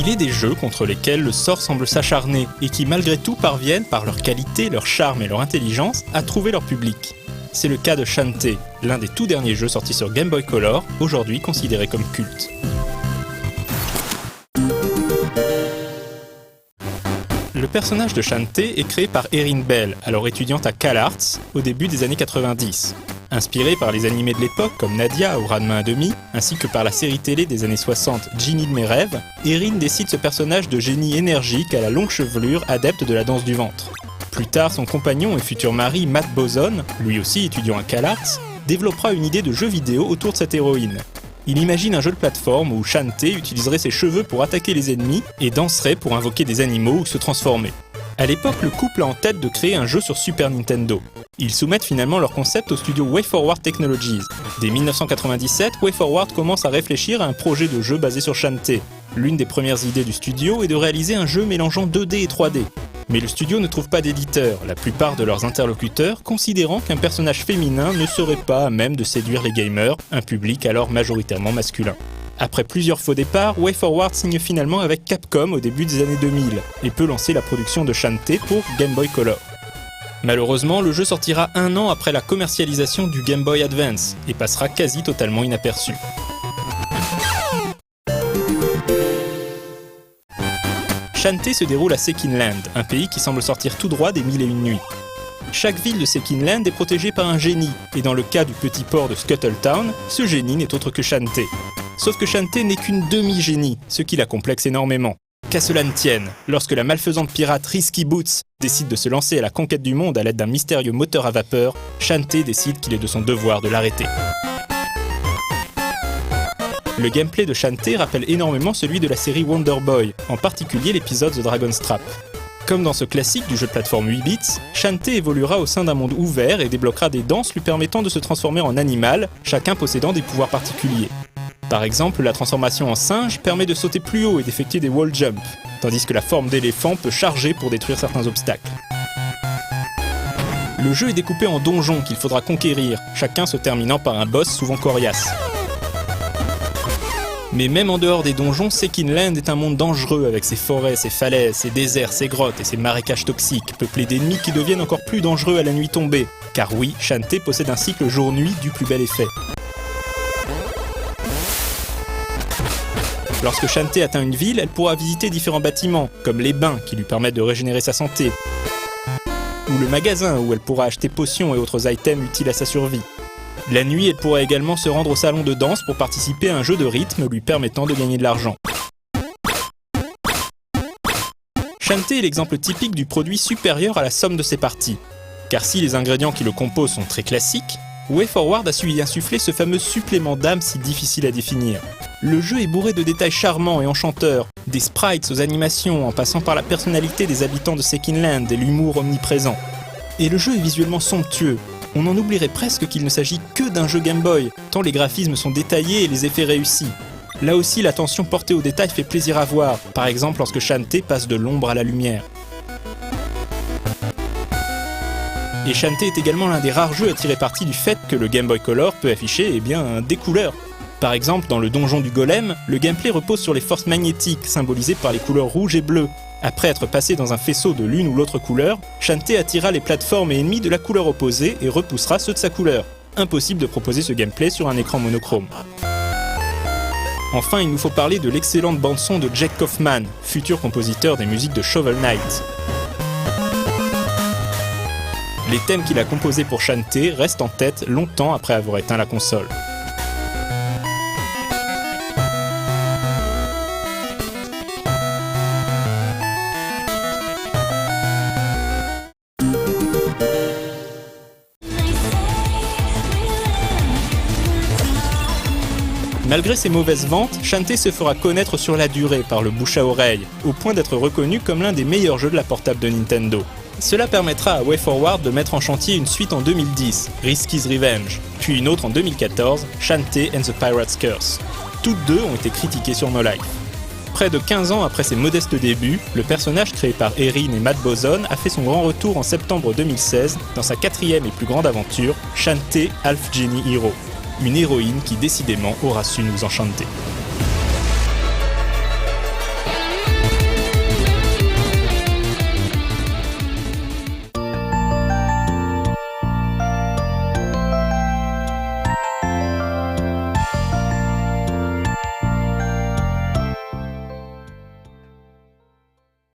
Il est des jeux contre lesquels le sort semble s'acharner et qui malgré tout parviennent, par leur qualité, leur charme et leur intelligence, à trouver leur public. C'est le cas de Shantae, l'un des tout derniers jeux sortis sur Game Boy Color, aujourd'hui considéré comme culte. Le personnage de Shantae est créé par Erin Bell, alors étudiante à CalArts, au début des années 90. Inspirée par les animés de l'époque comme Nadia ou Ranma 1/2, ainsi que par la série télé des années 60 Ginny de mes rêves, Erin décide ce personnage de génie énergique à la longue chevelure adepte de la danse du ventre. Plus tard, son compagnon et futur mari Matt Boson, lui aussi étudiant à CalArts, développera une idée de jeu vidéo autour de cette héroïne. Il imagine un jeu de plateforme où Shantae utiliserait ses cheveux pour attaquer les ennemis et danserait pour invoquer des animaux ou se transformer. À l'époque, le couple a en tête de créer un jeu sur Super Nintendo. Ils soumettent finalement leur concept au studio WayForward Technologies. Dès 1997, WayForward commence à réfléchir à un projet de jeu basé sur Shantae. L'une des premières idées du studio est de réaliser un jeu mélangeant 2D et 3D. Mais le studio ne trouve pas d'éditeur, la plupart de leurs interlocuteurs considérant qu'un personnage féminin ne serait pas à même de séduire les gamers, un public alors majoritairement masculin. Après plusieurs faux départs, WayForward signe finalement avec Capcom au début des années 2000 et peut lancer la production de Shantae pour Game Boy Color. Malheureusement, le jeu sortira 1 an après la commercialisation du Game Boy Advance et passera quasi totalement inaperçu. Shantae se déroule à Sekinland, un pays qui semble sortir tout droit des 1001 nuits. Chaque ville de Sekinland est protégée par un génie, et dans le cas du petit port de Scuttletown, ce génie n'est autre que Shantae. Sauf que Shantae n'est qu'une demi-génie, ce qui la complexe énormément. Qu'à cela ne tienne, lorsque la malfaisante pirate Risky Boots décide de se lancer à la conquête du monde à l'aide d'un mystérieux moteur à vapeur, Shantae décide qu'il est de son devoir de l'arrêter. Le gameplay de Shantae rappelle énormément celui de la série Wonder Boy, en particulier l'épisode The Dragon's Trap. Comme dans ce classique du jeu de plateforme 8 bits, Shantae évoluera au sein d'un monde ouvert et débloquera des danses lui permettant de se transformer en animal, chacun possédant des pouvoirs particuliers. Par exemple, la transformation en singe permet de sauter plus haut et d'effectuer des wall jumps, tandis que la forme d'éléphant peut charger pour détruire certains obstacles. Le jeu est découpé en donjons qu'il faudra conquérir, chacun se terminant par un boss souvent coriace. Mais même en dehors des donjons, Sekinland est un monde dangereux avec ses forêts, ses falaises, ses déserts, ses grottes et ses marécages toxiques, peuplés d'ennemis qui deviennent encore plus dangereux à la nuit tombée. Car oui, Shantae possède un cycle jour-nuit du plus bel effet. Lorsque Shantae atteint une ville, elle pourra visiter différents bâtiments, comme les bains qui lui permettent de régénérer sa santé, ou le magasin où elle pourra acheter potions et autres items utiles à sa survie. La nuit, elle pourra également se rendre au salon de danse pour participer à un jeu de rythme lui permettant de gagner de l'argent. Shantae est l'exemple typique du produit supérieur à la somme de ses parties. Car si les ingrédients qui le composent sont très classiques, WayForward a su y insuffler ce fameux supplément d'âme si difficile à définir. Le jeu est bourré de détails charmants et enchanteurs, des sprites aux animations en passant par la personnalité des habitants de Sekinland et l'humour omniprésent. Et le jeu est visuellement somptueux. On en oublierait presque qu'il ne s'agit que d'un jeu Game Boy, tant les graphismes sont détaillés et les effets réussis. Là aussi, l'attention portée aux détails fait plaisir à voir, par exemple lorsque Shantae passe de l'ombre à la lumière. Et Shantae est également l'un des rares jeux à tirer parti du fait que le Game Boy Color peut afficher des couleurs. Par exemple, dans le donjon du golem, le gameplay repose sur les forces magnétiques, symbolisées par les couleurs rouge et bleu. Après être passé dans un faisceau de l'une ou l'autre couleur, Shantae attira les plateformes et ennemis de la couleur opposée et repoussera ceux de sa couleur. Impossible de proposer ce gameplay sur un écran monochrome. Enfin, il nous faut parler de l'excellente bande-son de Jack Kaufman, futur compositeur des musiques de Shovel Knight. Les thèmes qu'il a composés pour Shantae restent en tête longtemps après avoir éteint la console. Malgré ses mauvaises ventes, Shantae se fera connaître sur la durée par le bouche à oreille, au point d'être reconnu comme l'un des meilleurs jeux de la portable de Nintendo. Cela permettra à WayForward de mettre en chantier une suite en 2010, Risky's Revenge, puis une autre en 2014, Shantae and the Pirate's Curse. Toutes deux ont été critiquées sur No Life. Près de 15 ans après ses modestes débuts, le personnage créé par Erin et Matt Boson a fait son grand retour en septembre 2016 dans sa 4e et plus grande aventure, Shantae Half Genie Hero. Une héroïne qui décidément aura su nous enchanter.